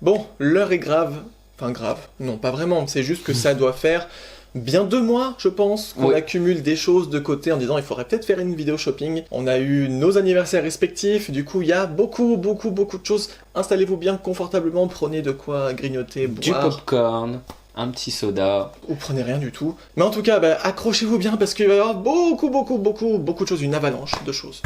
Bon, l'heure est grave. Enfin grave, non pas vraiment, c'est juste que ça doit faire bien 2 mois, je pense, qu'on accumule des choses de côté en disant il faudrait peut-être faire une vidéo shopping. On a eu nos anniversaires respectifs, du coup il y a beaucoup de choses. Installez-vous bien confortablement, prenez de quoi grignoter, boire. Du popcorn, un petit soda. Ou prenez rien du tout. Mais en tout cas, accrochez-vous bien parce qu'il va y avoir beaucoup de choses, une avalanche de choses.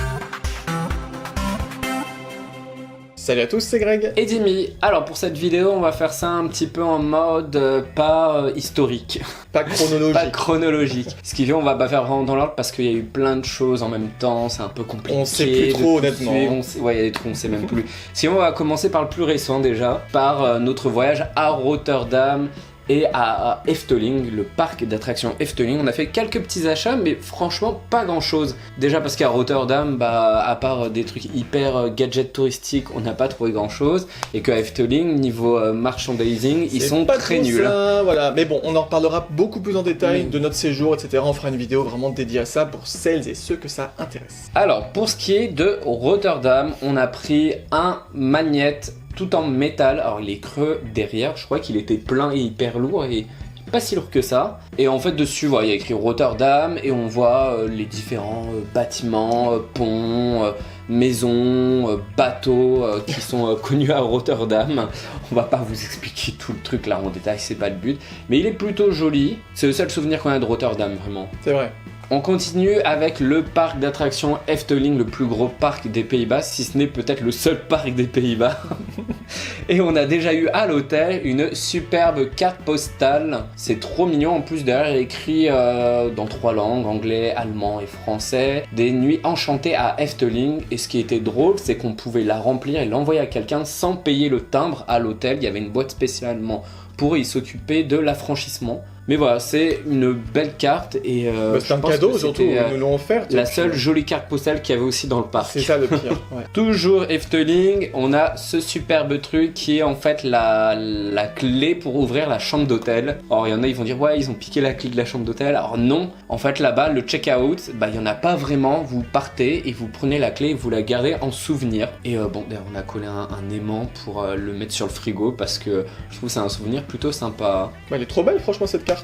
Salut à tous, c'est Greg. Et Dimi. Alors pour cette vidéo, on va faire ça un petit peu en mode pas historique. Pas chronologique. Pas chronologique. Ce qui fait, on va pas faire vraiment dans l'ordre parce qu'il y a eu plein de choses en même temps, c'est un peu compliqué. On sait plus trop honnêtement. Ouais, il y a des trucs, on sait même plus. Sinon, on va commencer par le plus récent déjà, par notre voyage à Rotterdam. Et à Efteling, le parc d'attractions Efteling, on a fait quelques petits achats, mais franchement pas grand chose. Déjà parce qu'à Rotterdam, à part des trucs hyper gadgets touristiques, on n'a pas trouvé grand chose. Et qu'à Efteling, niveau merchandising, ils sont pas très trop nuls. Ça, voilà. Mais bon, on en reparlera beaucoup plus en détail de notre séjour, etc. On fera une vidéo vraiment dédiée à ça pour celles et ceux que ça intéresse. Alors, pour ce qui est de Rotterdam, on a pris un magnète tout en métal. Alors il est creux derrière, je crois qu'il était plein et hyper lourd et pas si lourd que ça. Et en fait dessus, voilà, il y a écrit Rotterdam et on voit les différents bâtiments, ponts, maisons, bateaux qui sont connus à Rotterdam. On va pas vous expliquer tout le truc là en détail, c'est pas le but. Mais il est plutôt joli. C'est le seul souvenir qu'on a de Rotterdam, vraiment. C'est vrai. On continue avec le parc d'attractions Efteling, le plus gros parc des Pays-Bas, si ce n'est peut-être le seul parc des Pays-Bas. Et on a déjà eu à l'hôtel une superbe carte postale. C'est trop mignon, en plus derrière il est écrit dans 3 langues, anglais, allemand et français. Des nuits enchantées à Efteling. Et ce qui était drôle, c'est qu'on pouvait la remplir et l'envoyer à quelqu'un sans payer le timbre à l'hôtel. Il y avait une boîte spécialement pour y s'occuper de l'affranchissement. Mais voilà, c'est une belle carte et c'est un cadeau surtout, ils nous l'ont offert. La seule jolie carte postale qu'il y avait aussi dans le parc. C'est ça le pire. Ouais. Toujours Efteling, on a ce superbe truc qui est en fait la clé pour ouvrir la chambre d'hôtel. Alors il y en a, ils vont dire ouais, ils ont piqué la clé de la chambre d'hôtel. Alors non, en fait là-bas, le check-out, il n'y en a pas vraiment. Vous partez et vous prenez la clé et vous la gardez en souvenir. Et bon, d'ailleurs, on a collé un aimant pour le mettre sur le frigo parce que je trouve que c'est un souvenir plutôt sympa. Elle est trop belle franchement cette carte.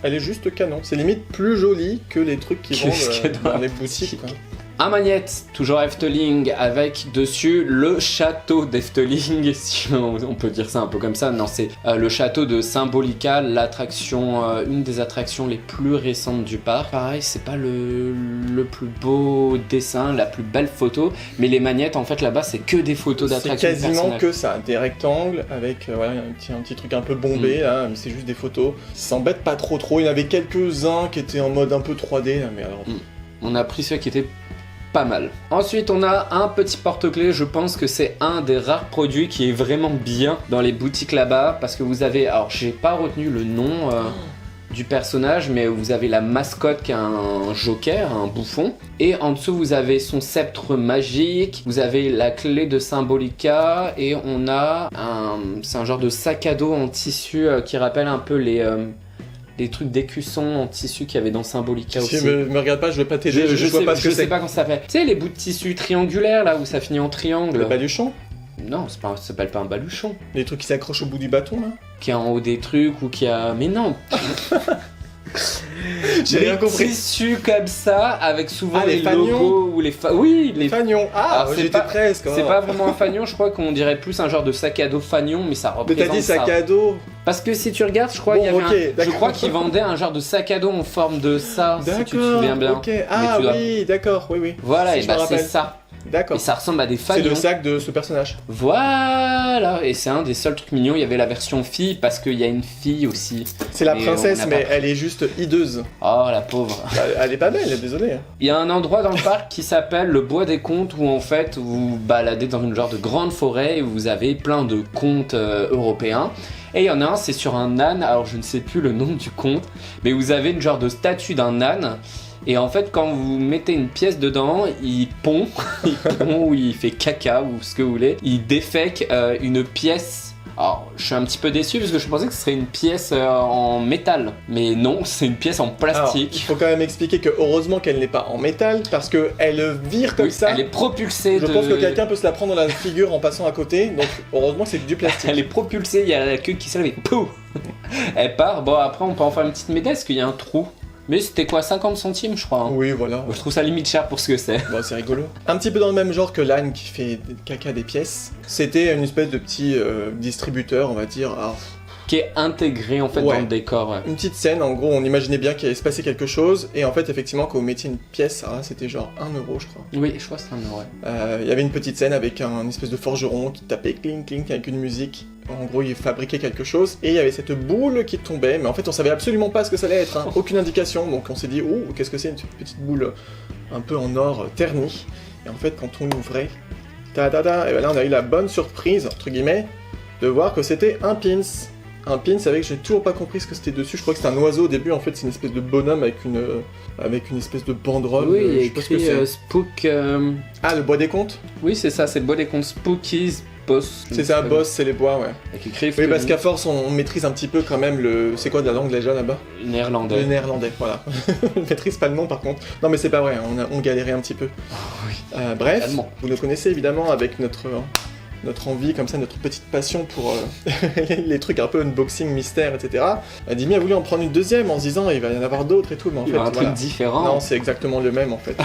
Elle est juste canon. C'est limite plus joli que les trucs qui vendent dans les boutiques. Quoi. Un magnète, toujours Efteling, avec dessus le château d'Efteling, si on peut dire ça un peu comme ça. Non, c'est le château de Symbolica, l'attraction, une des attractions les plus récentes du parc. Pareil, c'est pas le plus beau dessin, la plus belle photo, mais les magnettes, en fait, là-bas, c'est que des photos d'attractions. C'est quasiment que ça, des rectangles avec un petit truc un peu bombé, là, mais c'est juste des photos. Ils s'embêtent pas trop. Il y en avait quelques-uns qui étaient en mode un peu 3D, là, mais alors... On a pris ceux qui étaient pas mal. Ensuite, on a un petit porte-clés. Je pense que c'est un des rares produits qui est vraiment bien dans les boutiques là-bas parce que vous avez, alors j'ai pas retenu le nom du personnage, mais vous avez la mascotte qui a un joker, un bouffon, et en dessous vous avez son sceptre magique, vous avez la clé de Symbolica et on a c'est un genre de sac à dos en tissu qui rappelle un peu les trucs d'écussons en tissu qu'il y avait dans Symbolica aussi. Si me regarde pas, je vais pas t'aider, je vois pas ce que c'est. Je sais pas comment ça s'appelle. Tu sais, les bouts de tissu triangulaires là où ça finit en triangle. Le baluchon ? Non, ça s'appelle pas un baluchon. Les trucs qui s'accrochent au bout du bâton là ? Qui a en haut des trucs ou qui a. Mais non. J'ai rien compris. Des tissus comme ça avec souvent les logos ou les oui, les fagnons. Ah, j'étais presque. C'est pas vraiment un fagnon, je crois qu'on dirait plus un genre de sac à dos fagnon, mais ça représente. Mais t'as dit sac à dos. Parce que si tu regardes, je crois je crois qu'ils vendaient un genre de sac à dos en forme de ça, si tu te souviens bien. Ok. Ah oui, d'accord, oui. Voilà, si et bah c'est ça. D'accord. Et ça ressemble à des fagnons. C'est le sac de ce personnage. Voilà. Et c'est un des seuls trucs mignons. Il y avait la version fille parce qu'il y a une fille aussi. C'est la princesse, mais elle est juste hideuse. Oh la pauvre. Elle est pas belle, désolé. Il y a un endroit dans le parc qui s'appelle le Bois des Contes où en fait vous vous baladez dans une genre de grande forêt et vous avez plein de contes européens. Et il y en a un, c'est sur un âne. Alors je ne sais plus le nom du conte, mais vous avez une genre de statue d'un âne. Et en fait, quand vous mettez une pièce dedans, il pond ou il fait caca ou ce que vous voulez. Il défèque une pièce Alors, je suis un petit peu déçu parce que je pensais que ce serait une pièce en métal. Mais non, c'est une pièce en Alors, plastique. il faut quand même expliquer que heureusement qu'elle n'est pas en métal, parce qu'elle vire comme Oui, ça. elle est propulsée Je pense que quelqu'un peut se la prendre dans la figure en passant à côté, donc heureusement que c'est du plastique. Elle est propulsée, il y a la queue qui se lève et pouf. Elle part. Bon, après, on peut en faire une petite médaille parce qu'il y a un trou. Mais c'était quoi, 50 centimes, je crois. Hein. Oui, voilà. Je trouve ça limite cher pour ce que c'est. Bon, c'est rigolo. Un petit peu dans le même genre que l'âne qui fait caca des pièces. C'était une espèce de petit distributeur, on va dire. Alors, Qui est intégré en fait Ouais. dans le décor. Ouais. une petite scène, en gros, on imaginait bien qu'il allait se passer quelque chose. Et en fait, effectivement, quand vous mettiez une pièce, alors là, c'était genre 1 euro, je crois. Oui, je crois que c'est un euro. Ouais. Il y avait une petite scène avec un espèce de forgeron qui tapait clink clink avec une musique. En gros, il fabriquait quelque chose et il y avait cette boule qui tombait, mais en fait, on savait absolument pas ce que ça allait être, hein. Aucune indication. Donc, on s'est dit, oh, qu'est-ce que c'est une petite boule un peu en or terni. Et en fait, quand on l'ouvrait, ta-da-da, et ben là, on a eu la bonne surprise, entre guillemets, de voir que c'était un pins. Un pins avec, j'ai toujours pas compris ce que c'était dessus. Je crois que c'était un oiseau au début. En fait, c'est une espèce de bonhomme avec une espèce de banderole. Oui, il y a je sais pas ce que écrit c'est. Spook. Ah, le bois des comptes. Oui, c'est ça, c'est le bois des comptes Spookies Boss. C'est ça, boss, c'est les bois, ouais. Avec écrit Oui, parce qu'à force, on maîtrise un petit peu quand même le. C'est quoi de la langue déjà là-bas? Néerlandais. Le néerlandais, voilà. On maîtrise pas le nom par contre. Non, mais c'est pas vrai, hein, on galérait un petit peu. Oui. Bref, Allemand. vous le connaissez évidemment avec notre envie, comme ça, notre petite passion pour les trucs un peu unboxing, mystère, etc. Dimi a voulu en prendre une deuxième en se disant il va y en avoir d'autres et tout, mais en Il y fait, a un voilà. truc différent. Non, c'est exactement le même en fait.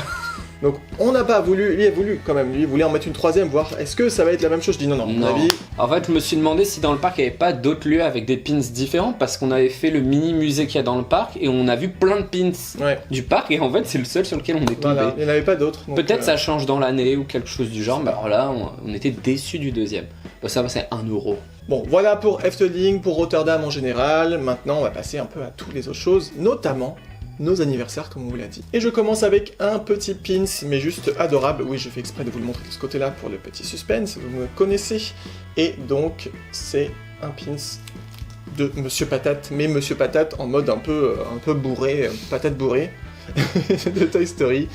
Donc on n'a pas voulu, lui a voulu quand même, lui voulait en mettre une troisième, voir est-ce que ça va être la même chose. Je dis non, à mon Non. avis. En fait, je me suis demandé si dans le parc il n'y avait pas d'autres lieux avec des pins différents parce qu'on avait fait le mini musée qu'il y a dans le parc et on a vu plein de pins Ouais, du parc et en fait c'est le seul sur lequel on est tombé. voilà, il n'y en avait pas d'autres. donc, Peut-être ça change dans l'année ou quelque chose du genre, mais alors là on était déçus du deuxième. Bah, ça va, c'est 1 euro. Bon, voilà pour Efteling, pour Rotterdam en général. Maintenant, on va passer un peu à toutes les autres choses, notamment nos anniversaires, comme on vous l'a dit. Et je commence avec un petit pins, mais juste adorable. Oui, je fais exprès de vous le montrer de ce côté-là pour le petit suspense, vous me connaissez. Et donc, c'est un pins de Monsieur Patate, mais Monsieur Patate en mode un peu bourré, patate bourrée, de Toy Story,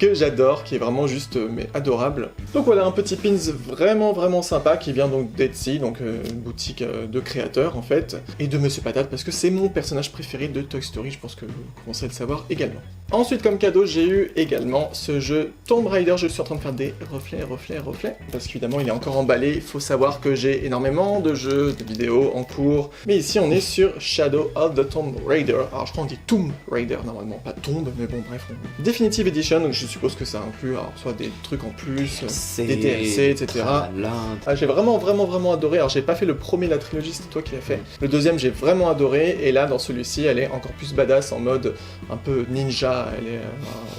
que j'adore, qui est vraiment juste mais adorable. Donc voilà, un petit pins vraiment sympa qui vient donc d'Etsy, donc une boutique de créateurs en fait, et de Monsieur Patate parce que c'est mon personnage préféré de Toy Story, je pense que vous commencez à le savoir également. Ensuite comme cadeau, j'ai eu également ce jeu Tomb Raider. Je suis en train de faire des reflets, parce qu'évidemment il est encore emballé. Il faut savoir que j'ai énormément de jeux, de vidéos en cours, mais ici on est sur Shadow of the Tomb Raider. Alors je crois qu'on dit Tomb Raider normalement, pas Tomb, mais bon bref. Definitive Edition, donc je suppose que ça inclut alors, soit des trucs en plus, des DLC, etc. Ah, j'ai vraiment adoré. Alors j'ai pas fait le premier, la trilogie, c'était toi qui l'as fait. Le deuxième j'ai vraiment adoré, et là dans celui-ci elle est encore plus badass en mode un peu ninja, elle est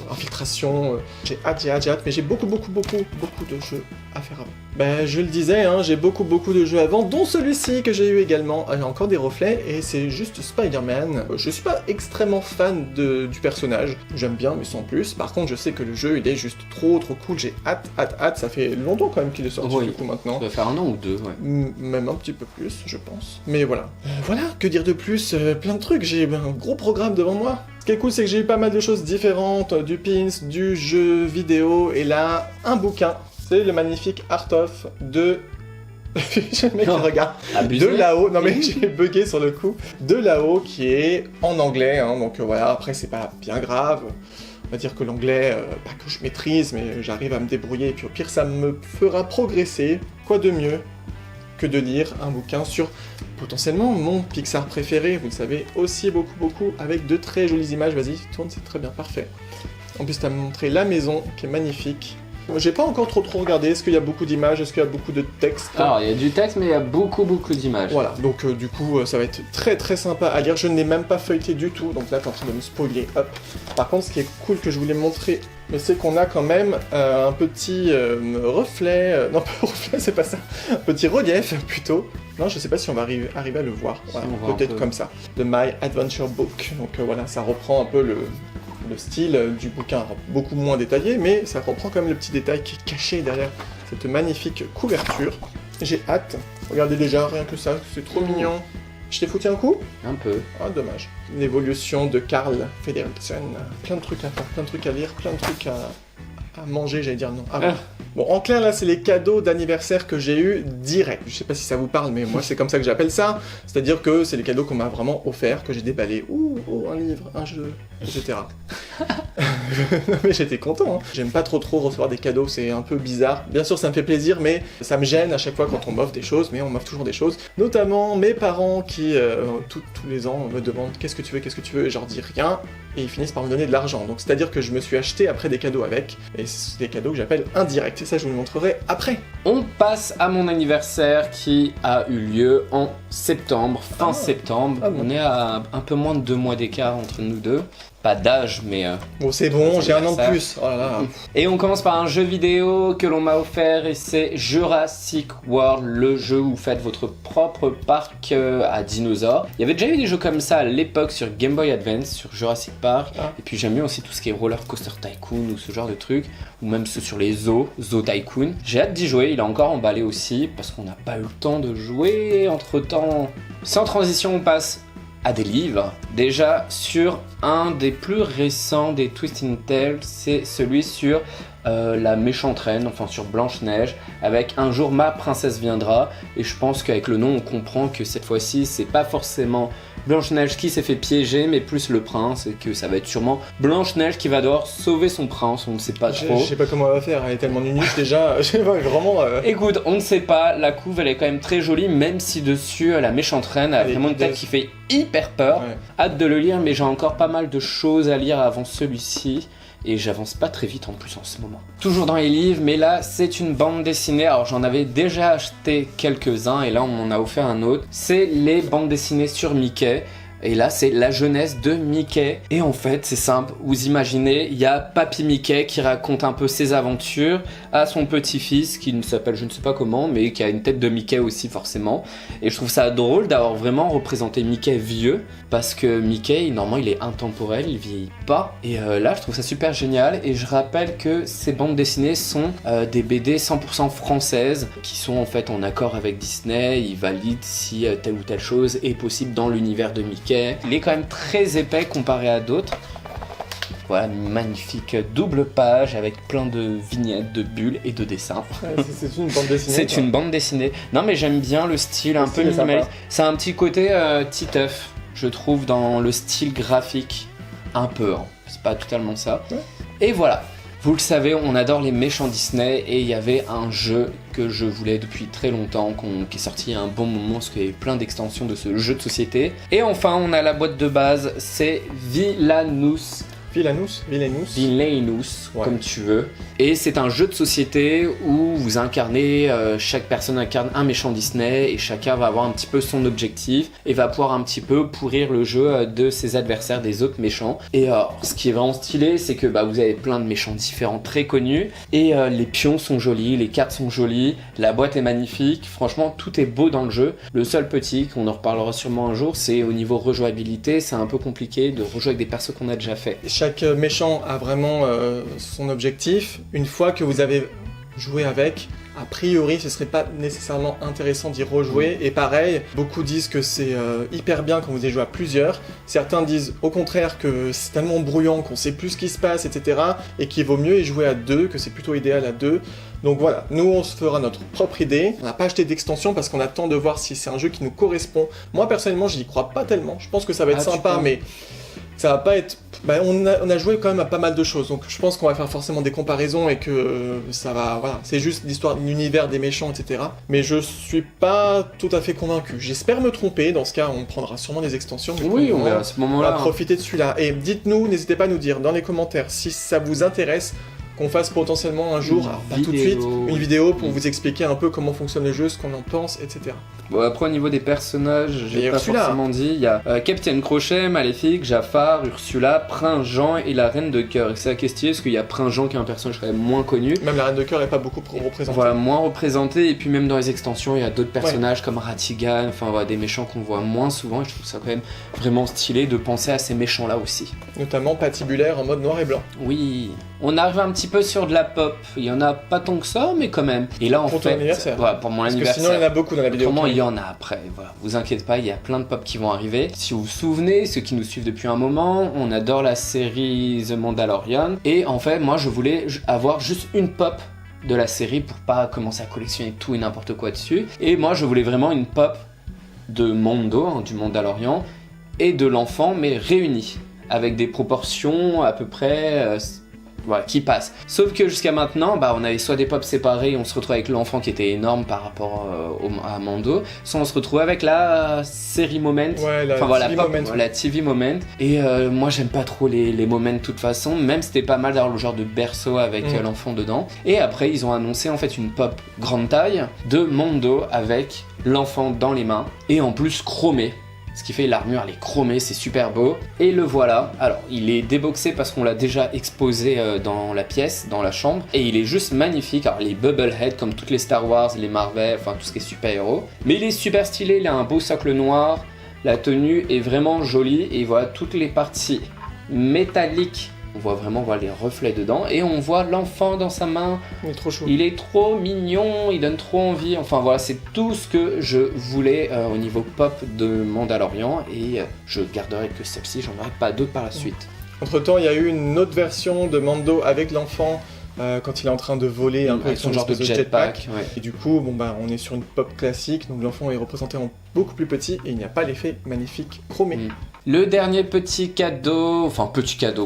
infiltration. J'ai hâte, mais j'ai beaucoup de jeux à faire avant. Ben je le disais, hein, j'ai beaucoup de jeux avant, dont celui-ci que j'ai eu également. Il y a encore des reflets, et c'est juste Spider-Man. Je suis pas extrêmement fan du personnage, j'aime bien mais sans plus. Par contre je sais que le jeu il est juste trop cool, j'ai hâte, ça fait longtemps quand même qu'il est sorti Oui. du coup maintenant. Ça doit faire 1 an ou 2, ouais. Même un petit peu plus, je pense. Mais voilà. Voilà, que dire de plus, plein de trucs, j'ai un gros programme devant moi. Ce qui est cool, c'est que j'ai eu pas mal de choses différentes, du pins, du jeu vidéo, et là, un bouquin. C'est le magnifique Art of de... J'ai le mec qui regarde. Abusé. De là-haut, non mais j'ai bugué sur le coup. De là-haut, qui est en anglais, hein, donc voilà, après c'est pas bien grave. On va dire que l'anglais, pas que je maîtrise, mais j'arrive à me débrouiller, et puis au pire ça me fera progresser. Quoi de mieux que de lire un bouquin sur potentiellement mon Pixar préféré, vous le savez, aussi beaucoup, avec de très jolies images. Vas-y, tourne, c'est très bien, parfait. En plus, tu as montré la maison, qui est magnifique. J'ai pas encore trop regardé, est-ce qu'il y a beaucoup d'images, est-ce qu'il y a beaucoup de texte? Alors, il y a du texte, mais il y a beaucoup d'images. Voilà, donc du coup, ça va être très sympa à lire. Je ne l'ai même pas feuilleté du tout, donc là, t'es en train de me spoiler, hop. Par contre, ce qui est cool que je voulais montrer, c'est qu'on a quand même un petit reflet... non, pas reflet, c'est pas ça. Un petit relief, plutôt. Non, je sais pas si on va arriver à le voir. Voilà, Si, on voit peut-être comme ça. The My Adventure Book. Donc voilà, ça reprend un peu le style du bouquin, alors, beaucoup moins détaillé, mais ça reprend quand même le petit détail qui est caché derrière cette magnifique couverture. J'ai hâte. Regardez déjà, rien que ça, c'est trop mignon. Je t'ai foutu un coup? Un peu. Ah, dommage. L'évolution de Carl Fredricksen. Plein de trucs à faire, plein de trucs à lire, plein de trucs à manger, j'allais dire non. Ah, Bon, en clair, là, c'est les cadeaux d'anniversaire que j'ai eu direct. Je sais pas si ça vous parle, mais moi, c'est comme ça que j'appelle ça. C'est-à-dire que c'est les cadeaux qu'on m'a vraiment offerts, que j'ai déballés. Ouh, un livre, un jeu, etc. Non, mais j'étais content, hein. J'aime pas trop recevoir des cadeaux, c'est un peu bizarre. Bien sûr, ça me fait plaisir, mais ça me gêne à chaque fois quand on m'offre des choses, mais on m'offre toujours des choses. Notamment mes parents qui, tous les ans, me demandent qu'est-ce que tu veux, et je leur dis rien, et ils finissent par me donner de l'argent. Donc, c'est-à-dire que je me suis acheté après des cadeaux avec, et c'est des cadeaux que j'appelle indirects. Et ça, je vous le montrerai après. On passe à mon anniversaire qui a eu lieu en septembre, fin septembre. Bon. On est à un peu moins de 2 mois d'écart entre nous deux. Pas d'âge, mais... Bon, c'est bon, j'ai un an de plus. Oh là là. Et on commence par un jeu vidéo que l'on m'a offert, et c'est Jurassic World, le jeu où vous faites votre propre parc à dinosaures. Il y avait déjà eu des jeux comme ça à l'époque sur Game Boy Advance, sur Jurassic Park. Et puis j'aime bien aussi tout ce qui est Roller Coaster Tycoon ou ce genre de trucs, ou même ceux sur les Zoo Tycoon. J'ai hâte d'y jouer, il est encore emballé aussi, parce qu'on n'a pas eu le temps de jouer entre-temps. Sans transition, on passe à des livres. Déjà sur un des plus récents des Twisted Tales, c'est celui sur la méchante reine, enfin sur Blanche-Neige, avec Un jour ma princesse viendra. Et je pense qu'avec le nom on comprend que cette fois-ci c'est pas forcément Blanche-Neige qui s'est fait piéger, mais plus le prince, et que ça va être sûrement Blanche-Neige qui va devoir sauver son prince, on ne sait pas trop. Je sais pas comment elle va faire, elle est tellement nunuche déjà, je sais pas, vraiment... Écoute, on ne sait pas, la couve elle est quand même très jolie, même si dessus la méchante reine a vraiment une tête qui fait hyper peur. Ouais. Hâte de le lire, mais j'ai encore pas mal de choses à lire avant celui-ci. Et j'avance pas très vite en plus en ce moment. Toujours dans les livres, mais là c'est une bande dessinée. Alors j'en avais déjà acheté quelques-uns et là on m'en a offert un autre. C'est les bandes dessinées sur Mickey. Et là, c'est la jeunesse de Mickey. Et en fait, c'est simple. Vous imaginez, il y a Papy Mickey qui raconte un peu ses aventures à son petit-fils qui ne s'appelle je ne sais pas comment, mais qui a une tête de Mickey aussi forcément. Et je trouve ça drôle d'avoir vraiment représenté Mickey vieux, parce que Mickey, normalement, il est intemporel, il vieillit pas. Et là, je trouve ça super génial. Et je rappelle que ces bandes dessinées sont des BD 100% françaises, qui sont en fait en accord avec Disney. Ils valident si telle ou telle chose est possible dans l'univers de Mickey. Il est quand même très épais comparé à d'autres. Voilà, une magnifique double page avec plein de vignettes, de bulles et de dessins. Ouais, c'est une bande dessinée. C'est une bande dessinée. Non mais j'aime bien le style un peu minimaliste. C'est un petit côté Titeuf, je trouve, dans le style graphique. Un peu, hein. C'est pas totalement ça. Ouais. Et voilà. Vous le savez, on adore les méchants Disney et il y avait un jeu que je voulais depuis très longtemps, qui est sorti à un bon moment parce qu'il y avait plein d'extensions de ce jeu de société. Et enfin, on a la boîte de base, c'est Villainous, ouais. Comme tu veux. Et c'est un jeu de société où vous incarnez, chaque personne incarne un méchant Disney et chacun va avoir un petit peu son objectif et va pouvoir un petit peu pourrir le jeu de ses adversaires, des autres méchants. Et ce qui est vraiment stylé, c'est que vous avez plein de méchants différents très connus et les pions sont jolis, les cartes sont jolies, la boîte est magnifique, franchement tout est beau dans le jeu. Le seul petit, qu'on en reparlera sûrement un jour, c'est au niveau rejouabilité, c'est un peu compliqué de rejouer avec des persos qu'on a déjà fait. Chaque méchant a vraiment son objectif. Une fois que vous avez joué avec, a priori, ce serait pas nécessairement intéressant d'y rejouer. Et pareil, beaucoup disent que c'est hyper bien quand vous y jouez à plusieurs. Certains disent au contraire que c'est tellement brouillant qu'on sait plus ce qui se passe, etc. Et qu'il vaut mieux y jouer à deux, que c'est plutôt idéal à deux. Donc voilà, nous on se fera notre propre idée. On n'a pas acheté d'extension parce qu'on attend de voir si c'est un jeu qui nous correspond. Moi personnellement, j'y crois pas tellement. Je pense que ça va être sympa, mais ça va pas être... on a joué quand même à pas mal de choses, donc je pense qu'on va faire forcément des comparaisons et que ça va... Voilà, c'est juste l'histoire de l'univers des méchants, etc. Mais je suis pas tout à fait convaincu. J'espère me tromper, dans ce cas on prendra sûrement des extensions. Oui, on verra à ce moment-là. On va profiter de celui-là. Et dites-nous, n'hésitez pas à nous dire dans les commentaires si ça vous intéresse qu'on fasse potentiellement un jour, alors pas tout de suite, une vidéo pour vous expliquer un peu comment fonctionne le jeu, ce qu'on en pense, etc. Bon, après au niveau des personnages, j'ai pas forcément dit, il y a Capitaine Crochet, Maléfique, Jafar, Ursula, Prince Jean et la Reine de Cœur. Et c'est à question parce qu'il y a Prince Jean qui est un personnage quand même moins connu. Même la Reine de Cœur n'est pas beaucoup représentée. Voilà, moins représentée, et puis même dans les extensions, il y a d'autres personnages comme Ratigan, enfin voilà, des méchants qu'on voit moins souvent, et je trouve ça quand même vraiment stylé de penser à ces méchants-là aussi. Notamment Patibulaire en mode noir et blanc. Oui, on arrive un petit peu sur de la pop, il y en a pas tant que ça, mais quand même. Et là, en pour fait, ton anniversaire. Voilà, pour mon anniversaire. Parce que sinon, il y en a beaucoup dans la vidéo. Comment il y en a après, voilà. Vous inquiétez pas, il y a plein de pop qui vont arriver. Si vous vous souvenez, ceux qui nous suivent depuis un moment, on adore la série The Mandalorian. Et en fait, moi, je voulais avoir juste une pop de la série pour pas commencer à collectionner tout et n'importe quoi dessus. Et moi je voulais vraiment une pop de Mondo, hein, du Mandalorian, et de l'enfant, mais réunis, avec des proportions à peu près voilà, qui passent. Sauf que jusqu'à maintenant, on avait soit des pops séparés, on se retrouvait avec l'enfant qui était énorme par rapport à Mando, soit on se retrouvait avec la série Moment, Ouais, la TV Moment. La TV Moment. Et moi j'aime pas trop les Moments de toute façon, même c'était pas mal d'avoir le genre de berceau avec l'enfant dedans. Et après ils ont annoncé en fait une pop grande taille de Mando avec l'enfant dans les mains, et en plus chromé. Ce qui fait l'armure, elle est chromée, c'est super beau. Et le voilà. Alors, il est déboxé parce qu'on l'a déjà exposé dans la pièce, dans la chambre. Et il est juste magnifique. Alors, les Bubblehead, comme toutes les Star Wars, les Marvel, enfin tout ce qui est super-héros. Mais il est super stylé, il a un beau socle noir. La tenue est vraiment jolie. Et voilà, toutes les parties métalliques. On voit vraiment les reflets dedans. Et on voit l'enfant dans sa main. Il est trop chou. Il est trop mignon, il donne trop envie. Enfin voilà, c'est tout ce que je voulais au niveau pop de Mandalorian. Et je garderai que celle-ci, j'en aurai pas d'autres par la suite. Entre temps, il y a eu une autre version de Mando avec l'enfant. Quand il est en train de voler un peu avec son genre de jetpack. Ouais. Et du coup, on est sur une pop classique, donc l'enfant est représenté en beaucoup plus petit et il n'y a pas l'effet magnifique chromé. Le dernier petit cadeau,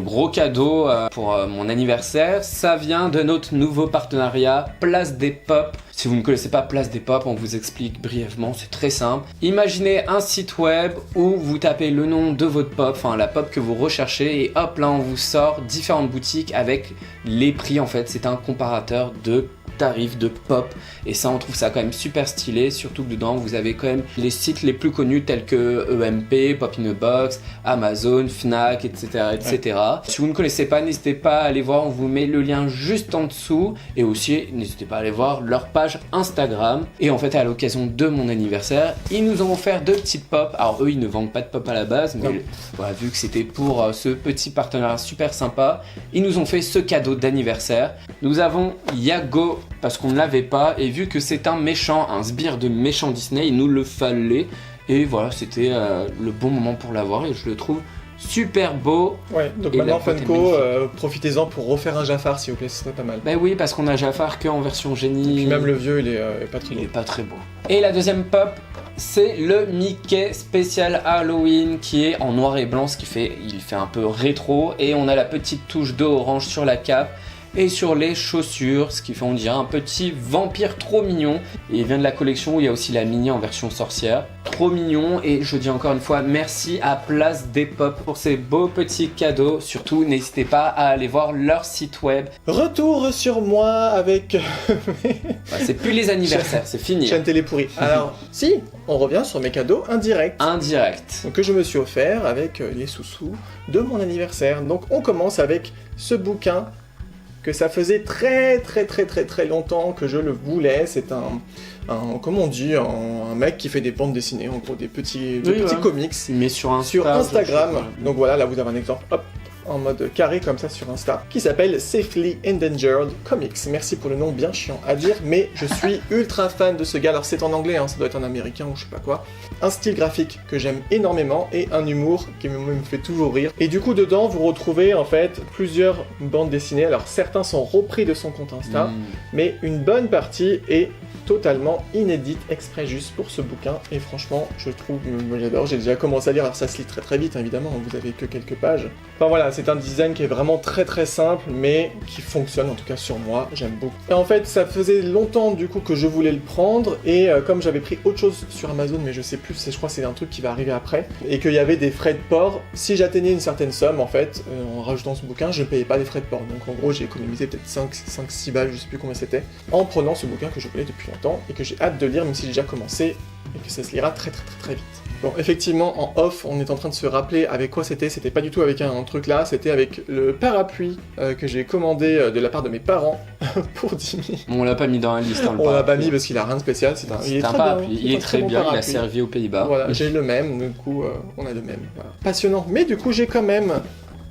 gros cadeau pour mon anniversaire, ça vient de notre nouveau partenariat Place des Pop. Si vous ne connaissez pas Place des Pop, on vous explique brièvement, c'est très simple. Imaginez un site web où vous tapez le nom de votre pop, enfin la pop que vous recherchez, et hop là on vous sort différentes boutiques avec les prix en fait. C'est un comparateur de tarifs de pop, et ça on trouve ça quand même super stylé, surtout que dedans vous avez quand même les sites les plus connus tels que EMP, Pop in a Box, Amazon, Fnac, etc. etc. Ouais. Si vous ne connaissez pas, n'hésitez pas à aller voir, on vous met le lien juste en dessous, et aussi n'hésitez pas à aller voir leur page Instagram. Et en fait à l'occasion de mon anniversaire, ils nous ont offert 2 petites pop. Alors eux ils ne vendent pas de pop à la base, mais voilà, vu que c'était pour ce petit partenariat super sympa, ils nous ont fait ce cadeau d'anniversaire. Nous avons Yago, parce qu'on ne l'avait pas, et vu que c'est un méchant, un sbire de méchant Disney, il nous le fallait, et voilà, c'était le bon moment pour l'avoir, et je le trouve super beau. Ouais, donc et maintenant Funko, profitez-en pour refaire un Jafar s'il vous plaît, ce serait pas mal. Bah oui, parce qu'on a Jafar que en version génie. Et puis même le vieux, il est pas très beau. Il est pas très beau. Et la deuxième pop, c'est le Mickey spécial Halloween qui est en noir et blanc, ce qui fait, il fait un peu rétro, et on a la petite touche d'orange sur la cape et sur les chaussures, ce qui fait on dirait un petit vampire trop mignon. Et il vient de la collection où il y a aussi la mini en version sorcière. Trop mignon, et je dis encore une fois merci à Place des Pop pour ces beaux petits cadeaux. Surtout n'hésitez pas à aller voir leur site web. Retour sur moi avec... c'est plus les anniversaires, c'est fini. Chaîne télé pourrie. Alors si, on revient sur mes cadeaux indirects. Donc, que je me suis offert avec les sous-sous de mon anniversaire. Donc on commence avec ce bouquin que ça faisait très longtemps que je le voulais. C'est comment on dit, un mec qui fait des bandes dessinées, en gros des petits comics. Mais sur Instagram. Donc voilà, là vous avez un exemple, hop, en mode carré comme ça sur Insta, qui s'appelle Safely Endangered Comics. Merci pour le nom bien chiant à dire, mais je suis ultra fan de ce gars. Alors c'est en anglais, ça doit être en américain ou je sais pas quoi. Un style graphique que j'aime énormément et un humour qui me fait toujours rire. Et du coup dedans vous retrouvez en fait plusieurs bandes dessinées. Alors certains sont repris de son compte Insta, mais une bonne partie est totalement inédite, exprès juste pour ce bouquin, et franchement je trouve, j'adore. J'ai déjà commencé à lire, alors ça se lit très vite évidemment, vous avez que quelques pages. Enfin voilà, c'est un design qui est vraiment très simple, mais qui fonctionne en tout cas sur moi, j'aime beaucoup. Et en fait ça faisait longtemps du coup que je voulais le prendre, et comme j'avais pris autre chose sur Amazon, mais je sais plus, je crois que c'est un truc qui va arriver après, et qu'il y avait des frais de port, si j'atteignais une certaine somme en fait, en rajoutant ce bouquin, je ne payais pas les frais de port, donc en gros j'ai économisé peut-être 5-6 balles, je sais plus combien c'était, en prenant ce bouquin que je voulais depuis longtemps, et que j'ai hâte de lire, même si j'ai déjà commencé, et que ça se lira très vite. Bon, effectivement, en off, on est en train de se rappeler avec quoi c'était pas du tout avec un truc là, c'était avec le parapluie que j'ai commandé de la part de mes parents pour 10 000. On l'a pas mis dans la liste, hein, on l'a pas mis parce qu'il a rien de spécial, c'est un parapluie, il est très bien, il a servi aux Pays-Bas. Voilà, j'ai le même, du coup, on a le même. Voilà. Passionnant, mais du coup, j'ai quand même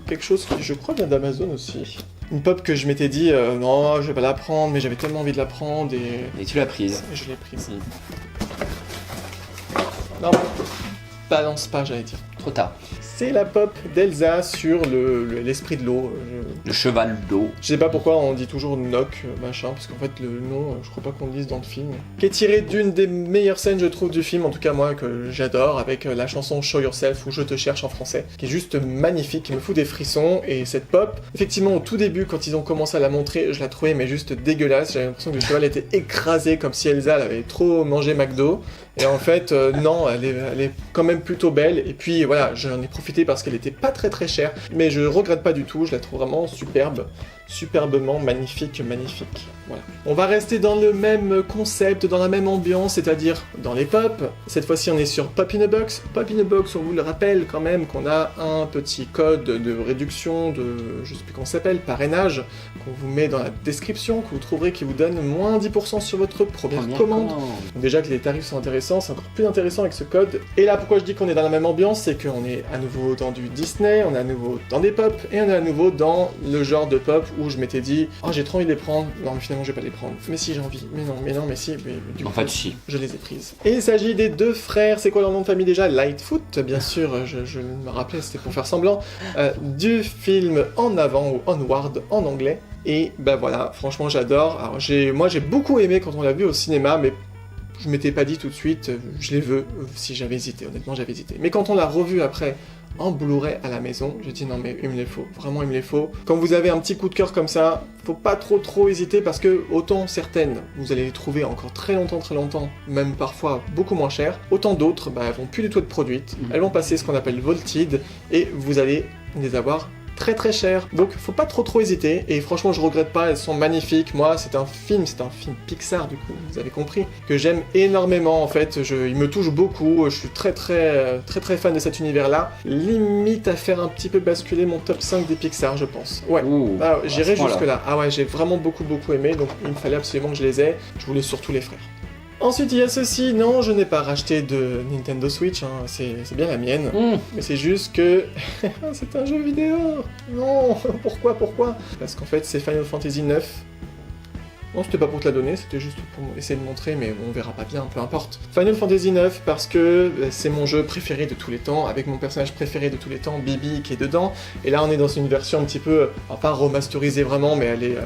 quelque chose qui, je crois, vient d'Amazon aussi. Une pop que je m'étais dit, non, je vais pas la prendre, mais j'avais tellement envie de la prendre et tu l'as prise. Et je l'ai prise. Non, balance pas, j'allais dire. trop tard. C'est la pop d'Elsa sur l'esprit de l'eau. Le cheval d'eau. Je sais pas pourquoi on dit toujours Nock, machin, parce qu'en fait le nom, je crois pas qu'on le dise dans le film. Qui est tiré d'une des meilleures scènes, je trouve, du film, en tout cas moi, que j'adore, avec la chanson Show Yourself ou Je te cherche en français, qui est juste magnifique, qui me fout des frissons. Et cette pop, effectivement, au tout début, quand ils ont commencé à la montrer, je la trouvais mais juste dégueulasse. J'avais l'impression que le cheval était écrasé, comme si Elsa avait trop mangé McDo. Et en fait, non, elle est quand même plutôt belle. Et puis voilà, j'en ai profité parce qu'elle était pas très chère. Mais je regrette pas du tout, je la trouve vraiment superbe. Superbement magnifique. Voilà. On va rester dans le même concept, dans la même ambiance, c'est-à-dire dans les pop. Cette fois-ci, on est sur Pop in a Box. Pop in a Box, on vous le rappelle quand même qu'on a un petit code de réduction de, je sais plus comment ça s'appelle, parrainage, qu'on vous met dans la description, que vous trouverez qui vous donne moins 10% sur votre première commande. Donc déjà que les tarifs sont intéressants, c'est encore plus intéressant avec ce code. Et là, pourquoi je dis qu'on est dans la même ambiance, c'est qu'on est à nouveau dans du Disney, on est à nouveau dans des pop, et on est à nouveau dans le genre de pop où je m'étais dit « Oh, j'ai trop envie de les prendre. Non, mais finalement, je vais pas les prendre. Mais si, j'ai envie. Mais non, mais si. » Mais du coup, en fait, si. Je les ai prises. Et il s'agit des deux frères, c'est quoi leur nom de famille déjà? Lightfoot, bien sûr, je me rappelais, c'était pour faire semblant, du film En Avant ou Onward en anglais. Et bah voilà, franchement, j'adore. Alors, moi, j'ai beaucoup aimé quand on l'a vu au cinéma, mais je m'étais pas dit tout de suite, je les veux, si j'avais hésité, honnêtement j'avais hésité. Mais quand on l'a revu après, en Blu-ray à la maison, j'ai dit non mais il me les faut, vraiment il me les faut. Quand vous avez un petit coup de cœur comme ça, faut pas trop hésiter parce que autant certaines, vous allez les trouver encore très longtemps, même parfois beaucoup moins chères, autant d'autres, bah, elles vont plus du tout être produites, elles vont passer ce qu'on appelle Vaulted, et vous allez les avoir très cher, donc faut pas trop hésiter, et franchement je regrette pas, elles sont magnifiques. Moi c'est un film Pixar du coup, vous avez compris, que j'aime énormément en fait, il me touche beaucoup, je suis très fan de cet univers là, limite à faire un petit peu basculer mon top 5 des Pixar je pense. Ouais, j'irai jusque là, ah ouais j'ai vraiment beaucoup aimé, donc il me fallait absolument que je les ai, je voulais surtout les frères. Ensuite, il y a ceci. Non, je n'ai pas racheté de Nintendo Switch, hein. C'est bien la mienne. Mais c'est juste que... c'est un jeu vidéo. Non, pourquoi? Parce qu'en fait, c'est Final Fantasy IX. Non, c'était pas pour te la donner, c'était juste pour essayer de montrer, mais on verra pas bien, peu importe. Final Fantasy IX, parce que c'est mon jeu préféré de tous les temps, avec mon personnage préféré de tous les temps, Bibi, qui est dedans. Et là, on est dans une version un petit peu... alors, pas remasterisée vraiment, mais elle est...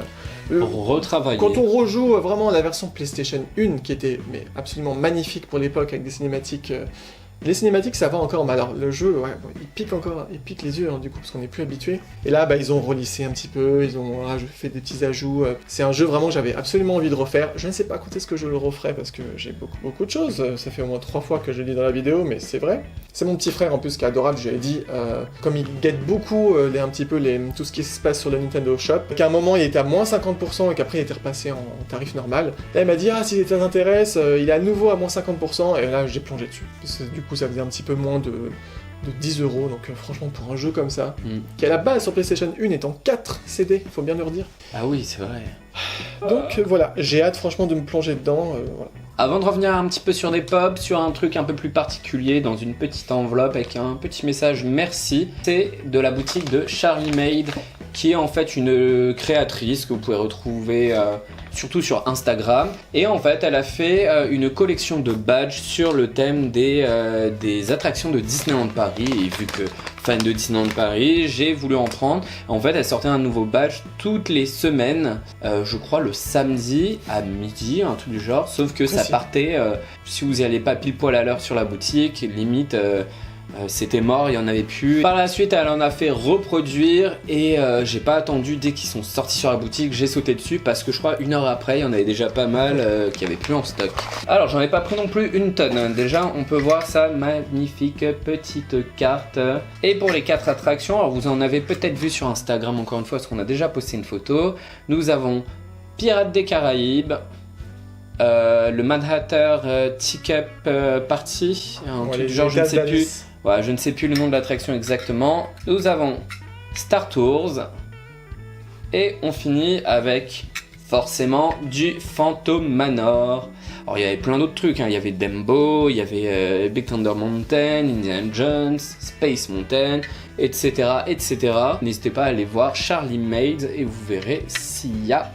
retravaillé. Quand on rejoue vraiment la version PlayStation 1, qui était mais absolument magnifique pour l'époque, avec des cinématiques... les cinématiques ça va encore, mais alors le jeu, ouais, bon, il pique les yeux, hein, du coup, parce qu'on n'est plus habitué. Et là, bah, ils ont relissé un petit peu, ils ont fait des petits ajouts. C'est un jeu vraiment que j'avais absolument envie de refaire. Je ne sais pas quand est-ce que je le referai, parce que j'ai beaucoup de choses. Ça fait au moins 3 fois que je le dis dans la vidéo, mais c'est vrai. C'est mon petit frère en plus qui est adorable, je lui ai dit, comme il guette beaucoup tout ce qui se passe sur le Nintendo Shop, qu'à un moment il était à moins 50% et qu'après il était repassé en tarif normal. Là il m'a dit, si ça t'intéresse, il est à nouveau à moins 50%, et là j'ai plongé dessus. Du coup ça faisait un petit peu moins de 10 €, donc franchement pour un jeu comme ça, qui à la base sur PlayStation 1 est en 4 CD, faut bien le redire. Ah oui, c'est vrai. Donc voilà, j'ai hâte franchement de me plonger dedans, voilà. Avant de revenir un petit peu sur des pop, sur un truc un peu plus particulier, dans une petite enveloppe avec un petit message merci, c'est de la boutique de Charlie Made, qui est en fait une créatrice que vous pouvez retrouver surtout sur Instagram. Et en fait, elle a fait une collection de badges sur le thème des attractions de Disneyland Paris. Et vu que fan de Disneyland Paris, j'ai voulu en prendre. En fait, elle sortait un nouveau badge toutes les semaines, je crois le samedi à midi, un truc du genre. Sauf que ça partait, si vous n'y allez pas pile poil à l'heure sur la boutique, limite... c'était mort, il y en avait plus. Par la suite, elle en a fait reproduire et j'ai pas attendu dès qu'ils sont sortis sur la boutique, j'ai sauté dessus parce que je crois 1 heure après, il y en avait déjà pas mal qui avaient plus en stock. Alors, j'en ai pas pris non plus une tonne. Déjà, on peut voir sa magnifique petite carte. Et pour les 4 attractions, alors vous en avez peut-être vu sur Instagram encore une fois, parce qu'on a déjà posté une photo. Nous avons Pirates des Caraïbes, le Manhattan Teacup Party, un truc du genre, je ne sais plus. Voilà, je ne sais plus le nom de l'attraction exactement. Nous avons Star Tours. Et on finit avec, forcément, du Phantom Manor. Alors, il y avait plein d'autres trucs. Il y avait Dumbo, il y avait Big Thunder Mountain, Indiana Jones, Space Mountain, etc. N'hésitez pas à aller voir Charlie Made et vous verrez s'il y a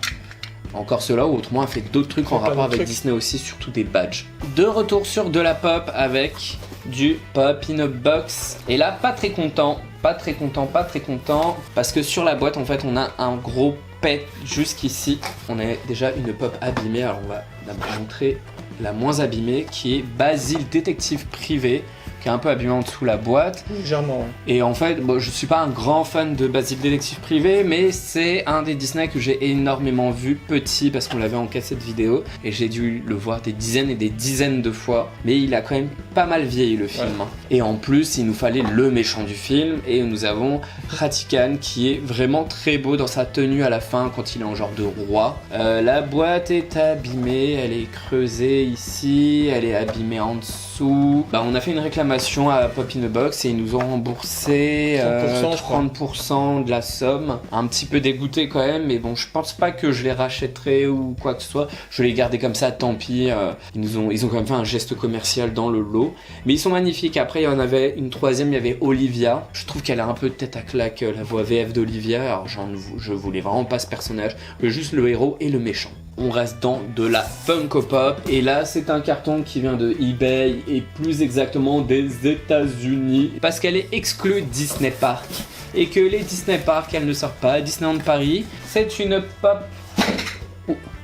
encore cela, ou autrement, elle fait d'autres trucs en rapport avec Disney aussi, surtout des badges. De retour sur de la pop avec... du Pop in a Box. Et là, pas très content, parce que sur la boîte, en fait, on a un gros pet jusqu'ici. On a déjà une pop abîmée, alors on va d'abord montrer la moins abîmée, qui est Basile Détective Privé, qui est un peu abîmé en dessous la boîte. Légèrement, ouais. Et en fait, bon, je suis pas un grand fan de Basile Détective Privé, mais c'est un des Disney que j'ai énormément vu petit parce qu'on l'avait en cassette vidéo et j'ai dû le voir des dizaines et des dizaines de fois. Mais il a quand même pas mal vieilli le film. Ouais. Et en plus, il nous fallait le méchant du film et nous avons Ratican qui est vraiment très beau dans sa tenue à la fin quand il est en genre de roi. La boîte est abîmée, elle est creusée ici, elle est abîmée en dessous. Bah, on a fait une réclamation à Pop in a Box et ils nous ont remboursé 30% de la somme. Un petit peu dégoûté quand même, mais bon, je pense pas que je les rachèterai ou quoi que ce soit. Je les gardais comme ça, tant pis. Ils ont quand même fait un geste commercial dans le lot. Mais ils sont magnifiques. Après, il y en avait une troisième, il y avait Olivia. Je trouve qu'elle a un peu tête à claque, la voix VF d'Olivia. Alors, je voulais vraiment pas ce personnage. Juste le héros et le méchant. On reste dans de la Funko Pop et là c'est un carton qui vient de eBay et plus exactement des États-Unis parce qu'elle est exclue Disney Park et que les Disney Park elles ne sortent pas à Disneyland Paris. C'est une pop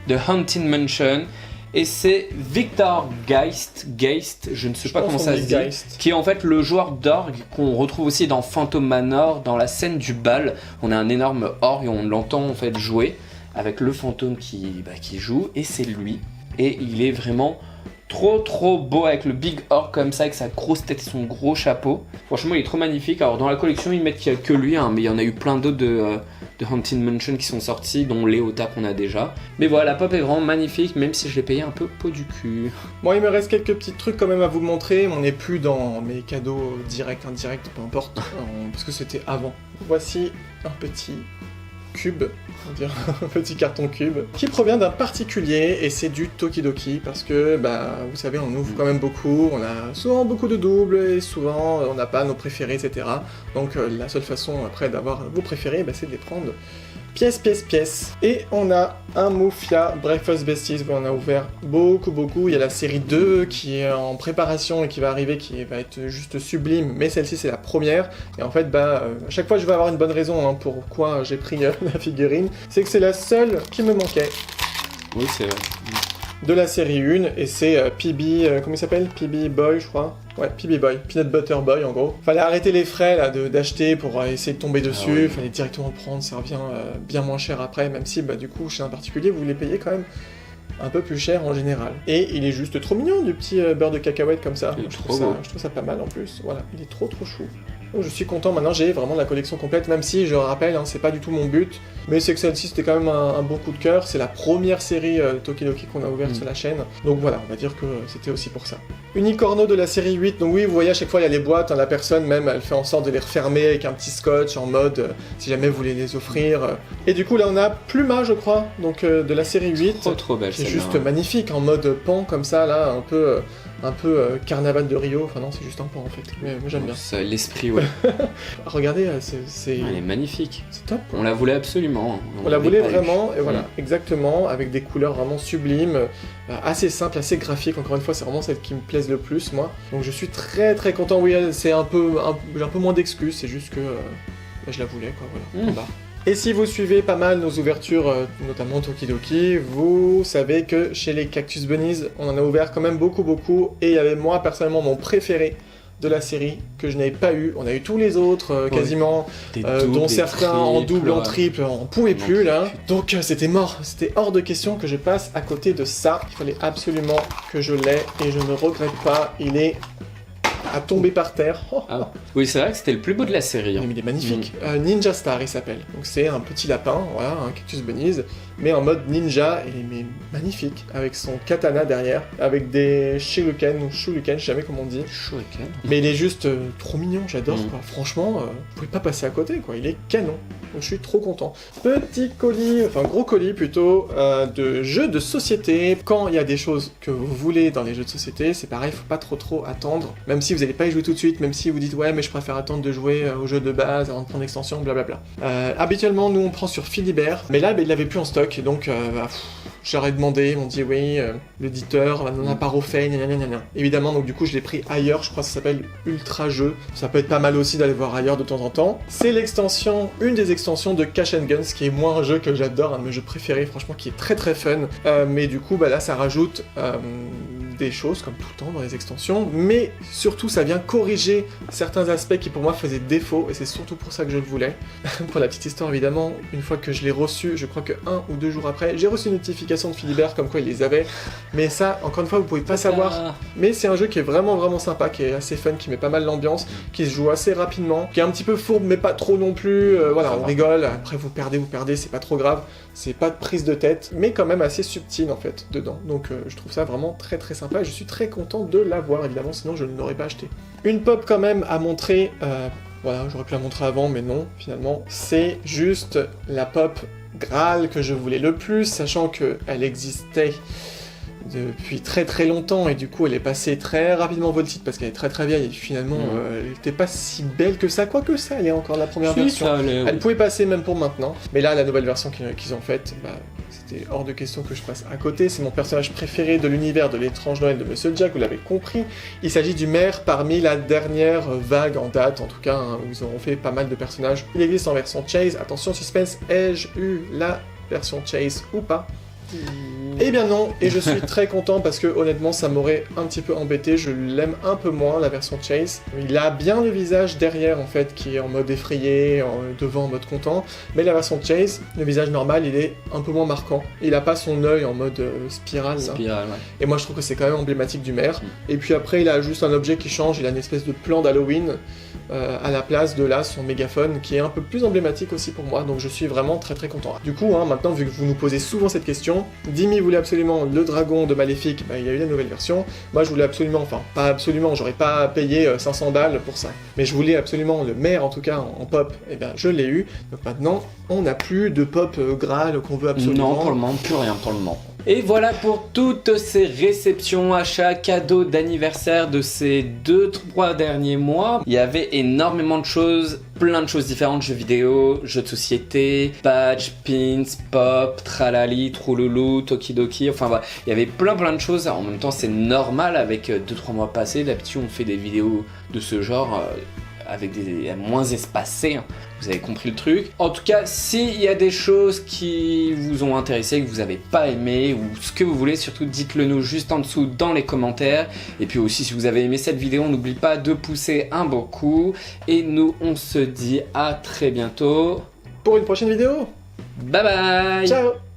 de Haunted Mansion et c'est Victor Geist, je ne sais pas comment ça se dit, qui est en fait le joueur d'orgue qu'on retrouve aussi dans Phantom Manor, dans la scène du bal. On a un énorme orgue et on l'entend en fait jouer avec le fantôme qui joue et c'est lui et il est vraiment trop beau avec le big orc comme ça avec sa grosse tête et son gros chapeau. Franchement il est trop magnifique. Alors dans la collection ils mettent qu'il n'y a que lui mais il y en a eu plein d'autres de Haunted Mansion qui sont sortis dont Léota qu'on a déjà. Mais voilà, la pop est vraiment magnifique même si je l'ai payé un peu pot du cul. Bon, il me reste quelques petits trucs quand même à vous montrer. On n'est plus dans mes cadeaux directs, indirects, peu importe, parce que c'était avant. Voici un petit cube, on va dire un petit carton cube, qui provient d'un particulier et c'est du Tokidoki parce que, vous savez, on ouvre quand même beaucoup, on a souvent beaucoup de doubles et souvent on n'a pas nos préférés, etc. Donc la seule façon après d'avoir vos préférés, c'est de les prendre pièce. Et on a un Mufia Breakfast Besties qu'on a ouvert beaucoup. Il y a la série 2 qui est en préparation et qui va arriver, qui va être juste sublime, mais celle-ci c'est la première. Et en fait, à chaque fois je vais avoir une bonne raison pourquoi j'ai pris la figurine. C'est que c'est la seule qui me manquait. Oui, c'est vrai. De la série 1, et c'est PB, comment il s'appelle ? PB Boy, je crois. Ouais, PB Boy, Peanut Butter Boy en gros. Fallait arrêter les frais là d'acheter pour essayer de tomber dessus, fallait directement le prendre, ça revient bien moins cher après, même si du coup chez un particulier vous les payez quand même un peu plus cher en général. Et il est juste trop mignon, du petit beurre de cacahuète comme ça. Je trouve ça pas mal en plus. Voilà, il est trop chou. Donc je suis content, maintenant j'ai vraiment la collection complète, même si je rappelle, c'est pas du tout mon but, mais c'est que celle-ci c'était quand même un bon coup de cœur, c'est la première série Tokidoki qu'on a ouverte sur la chaîne, donc voilà, on va dire que c'était aussi pour ça. Unicorno de la série 8, donc oui, vous voyez à chaque fois il y a les boîtes, la personne même elle fait en sorte de les refermer avec un petit scotch en mode si jamais vous voulez les offrir. Et du coup là on a Pluma je crois, donc de la série 8, trop belle, c'est juste magnifique, en mode pan comme ça là, un peu carnaval de Rio, enfin non c'est juste un pan en fait, mais moi j'aime bien. C'est l'esprit, ouais. Regardez, c'est... Elle est magnifique. C'est top. On la voulait absolument. On la voulait vraiment, et voilà, exactement, avec des couleurs vraiment sublimes, assez simples, assez graphiques, encore une fois c'est vraiment celle qui me plaise le plus moi. Donc je suis très content, oui c'est j'ai un peu moins d'excuses, c'est juste que je la voulais quoi, voilà. Et si vous suivez pas mal nos ouvertures, notamment Tokidoki, vous savez que chez les Cactus Bunnies, on en a ouvert quand même beaucoup, et il y avait moi personnellement mon préféré de la série que je n'avais pas eu. On a eu tous les autres quasiment, dont certains en double, en triple, on pouvait plus là. Donc c'était mort, c'était hors de question que je passe à côté de ça. Il fallait absolument que je l'aie et je ne regrette pas. Il est à tomber par terre. Oui, c'est vrai que c'était le plus beau de la série. Mais il est magnifique. Ninja Star, il s'appelle. Donc c'est un petit lapin, voilà, un Cactus Bunnies, mais en mode ninja, et il est magnifique, avec son katana derrière, avec des shuriken ou shuriken, je sais jamais comment on dit. Shuriken. Mais il est juste trop mignon, j'adore quoi. Franchement, vous pouvez pas passer à côté quoi, il est canon. Donc je suis trop content. Petit colis, enfin gros colis plutôt, de jeux de société. Quand il y a des choses que vous voulez dans les jeux de société, c'est pareil, faut pas trop attendre. Même si vous n'allez pas y jouer tout de suite, même si vous dites ouais mais je préfère attendre de jouer au jeu de base avant de prendre l'extension, blablabla. Habituellement nous on prend sur Philibert, mais là il l'avait plus en stock, donc j'aurais demandé, ils m'ont dit oui, l'éditeur n'en a pas refait, gna. Évidemment, donc du coup je l'ai pris ailleurs, je crois que ça s'appelle Ultra Jeu. Ça peut être pas mal aussi d'aller voir ailleurs de temps en temps. C'est l'extension, une des extensions de Cash and Guns, qui est moi un jeu que j'adore, un de mes jeux préférés, franchement qui est très très fun. Mais du coup, là ça rajoute des choses, comme tout le temps dans les extensions, mais surtout ça vient corriger certains aspects qui pour moi faisaient défaut, et c'est surtout pour ça que je le voulais. Pour la petite histoire évidemment, une fois que je l'ai reçu, je crois que 1 ou 2 jours après, j'ai reçu une notification de Philibert comme quoi il les avait, mais ça, encore une fois, vous pouvez pas savoir. Mais c'est un jeu qui est vraiment sympa, qui est assez fun, qui met pas mal l'ambiance, qui se joue assez rapidement, qui est un petit peu fourbe, mais pas trop non plus, voilà, on rigole, après vous perdez, c'est pas trop grave, c'est pas de prise de tête, mais quand même assez subtil en fait, dedans. Donc je trouve ça vraiment très sympa, et je suis très content de l'avoir, évidemment, sinon je ne l'aurais pas acheté. Une pop quand même à montrer, voilà, j'aurais pu la montrer avant, mais non, finalement, c'est juste la pop Graal que je voulais le plus, sachant qu'elle existait depuis très longtemps, et du coup elle est passée très rapidement Vaulted parce qu'elle est très vieille, et finalement elle était pas si belle que ça, quoique ça, elle est encore la première version. Elle pouvait passer même pour maintenant, mais là la nouvelle version qu'ils ont faite, c'était hors de question que je passe à côté. C'est mon personnage préféré de l'univers de l'étrange Noël de Monsieur Jack, vous l'avez compris. Il s'agit du maire parmi la dernière vague en date, en tout cas, où ils auront fait pas mal de personnages. Il existe en version Chase, attention suspense, ai-je eu la version Chase ou pas? Eh bien non, et je suis très content parce que honnêtement ça m'aurait un petit peu embêté, je l'aime un peu moins la version Chase. Il a bien le visage derrière en fait qui est en mode effrayé, devant en mode content, mais la version Chase, le visage normal il est un peu moins marquant. Il a pas son œil en mode spirale. Ouais. Et moi je trouve que c'est quand même emblématique du maire. Et puis après il a juste un objet qui change, il a une espèce de plan d'Halloween à la place de là son mégaphone qui est un peu plus emblématique aussi pour moi, donc je suis vraiment très content. Du coup maintenant vu que vous nous posez souvent cette question, Dimi voulait absolument le dragon de Maléfique, il y a eu la nouvelle version, moi je voulais absolument, enfin pas absolument, j'aurais pas payé 500 balles pour ça, mais je voulais absolument le maire en tout cas en pop, et bien je l'ai eu, donc maintenant on n'a plus de pop Graal qu'on veut absolument. Non pour le moment, plus rien pour le moment. Et voilà pour toutes ces réceptions, achats, cadeaux d'anniversaire de ces 2-3 derniers mois. Il y avait énormément de choses, plein de choses différentes, jeux vidéo, jeux de société, badge, pins, pop, tralali, trouloulou, tokidoki, enfin voilà, il y avait plein de choses. En même temps c'est normal avec 2-3 mois passés, d'habitude on fait des vidéos de ce genre avec des moins espacés, hein. Vous avez compris le truc. En tout cas, s'il y a des choses qui vous ont intéressé, que vous n'avez pas aimé, ou ce que vous voulez, surtout dites-le nous juste en dessous dans les commentaires. Et puis aussi, si vous avez aimé cette vidéo, n'oubliez pas de pousser un beau coup. Et nous, on se dit à très bientôt pour une prochaine vidéo. Bye bye. Ciao.